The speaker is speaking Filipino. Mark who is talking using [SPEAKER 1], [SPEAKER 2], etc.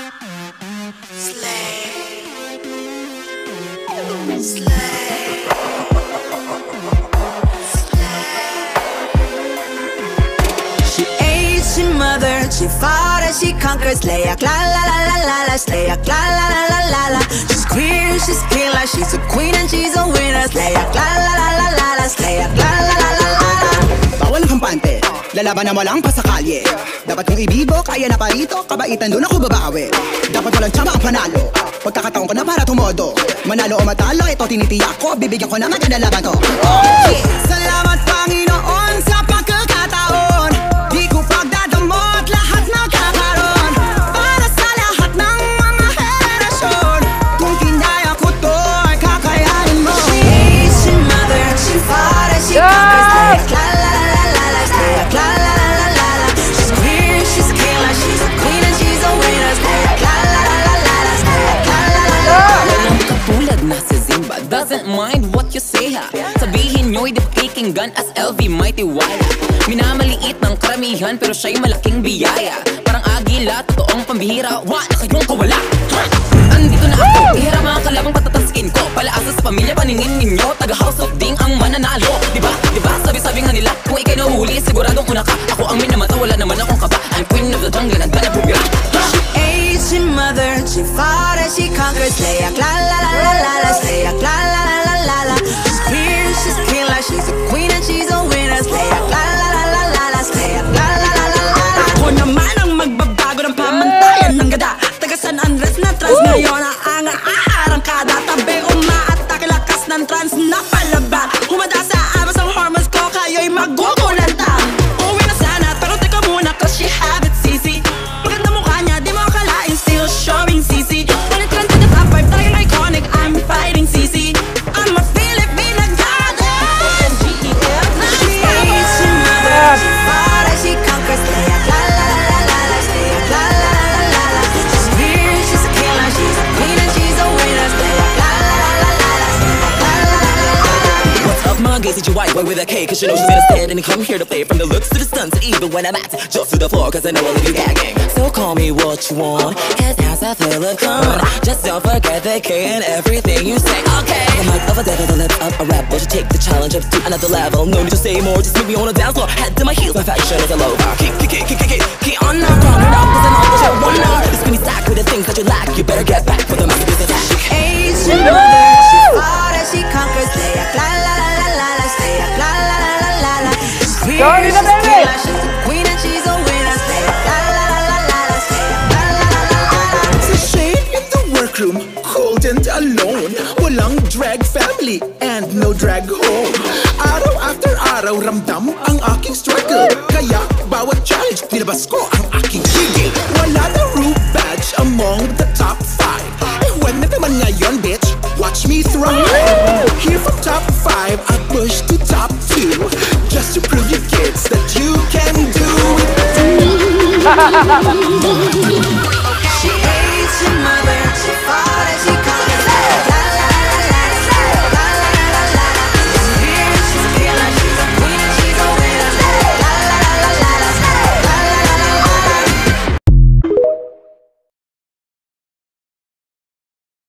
[SPEAKER 1] She ate, she mothered, she fought as she conquered. Slayak la la la la la la, slayak la la la la la la. She's queer, she's killer, she's a queen and she's a winner. Slayak la la la la la la, slayak la la la la la la.
[SPEAKER 2] Bawal ang kampante, lalaban na walang pasakalye. Dapat kong ibibo, kaya na parito, kabaitan doon ako babawi. Dapat walang tsama ang panalo, pagkakataon ko na para tumodo. Manalo o matalo, ito tinitiyak ko, bibigyan ko na maganda laban to. Salamat Panginoon sa pagkakataon, di ko pagdadamot lahat magkakaroon. Para sa lahat ng mga henerasyon, kung kinaya ko to ay kakayanin mo.
[SPEAKER 1] She ate, she mothered, she fought as she conquered. Slayak la la la la la, slayak la la la la la la. She's queer, she's killer, she's a queen and she's a winner. Slayak la la la la la la, slayak la la la la la.
[SPEAKER 3] Walang katulad na si Zimba, doesn't mind what you say ha. Sabihin nyo'y di pakikinggan as LV may tiwala. Minamaliit ng karamihan pero siya'y malaking biyaya. Parang agila, totoong pambihira, wala kayong kawala ha? Andito na ako, ihira mga kalabang patataskin ko. Palaasa sa pamilya, paningin ninyo, taga House of Ding ang mananalo. Diba, diba, sabi-sabi nga nila, kung ikay nahuli, siguradong una ka. Ako ang minamata, wala naman akong kaba. I'm queen of the jungle, nagda na bumira.
[SPEAKER 1] She ate, she mothered, she fought as she conquered. Slayak la la la la la la, slayak la la la la la la. She's queer, she's killer, she's a queen and she's a winner. Slayak la la la la la la, slayak la la la la la.
[SPEAKER 2] Ako naman ang magbabago ng pamantayan ng gada. Taga San Andres na trans ngayon ang aarangkada. Tabi umaatake lakas ng trans na palaban. Humada sa abas ang hormones ko, kayo'y magugulanta. Uwi na sana pero teka muna cause she have it sisi. Maganda mukha niya, di mo akalain still showing sisi. When it comes to the top 5, talagang iconic, I'm fighting sisi. I'm a Filipina goddess. G-E-F.
[SPEAKER 1] She ate, she mothered, she fought as she conquered. Slayak la la la la la, slayak la la la la la. She's queer, she's a killer, she's a queen and she's a winner. Slayak la la la la la, slayak la la la la la.
[SPEAKER 3] What's up, my gay CGY boy with a K? Cause you know she's gonna stand and come here to play. From the looks to the stunts, even when I'm at just to the floor, cause I know I'll leave you gagging. So call me what you want, cause how's I feel a gun. Just don't forget the K and everything you say, okay. The mic of a devil, the lips of a rebel. Should take the challenge up to another level. No need to say more, just meet me on the dance floor. Head to my heels, my fashion is a low bar. Keep on now, turn it up, cause I know that you wanna. This skinny stack with the things that you lack. You better get back for the master's attack.
[SPEAKER 1] She ate, she mothered, she fought as she conquered. Slayak la la la la la la, slayak la la la la la la. She's queer, she's killer, she's a queen and she's a winner. Slayak la la la la la la, slayak la la la la la.
[SPEAKER 4] It's a shame in the workroom, cold and alone. Walang drag family and no drag home. Araw after araw, ramdam ang aking struggle. Kaya bawat challenge, nilabas ko ang aking gigil. Wala na roof badge among the top 5. Eh when na naman ngayon, bitch, watch me thrive. Here from top 5, I push to top 2. Just to prove you kids that you can do it too.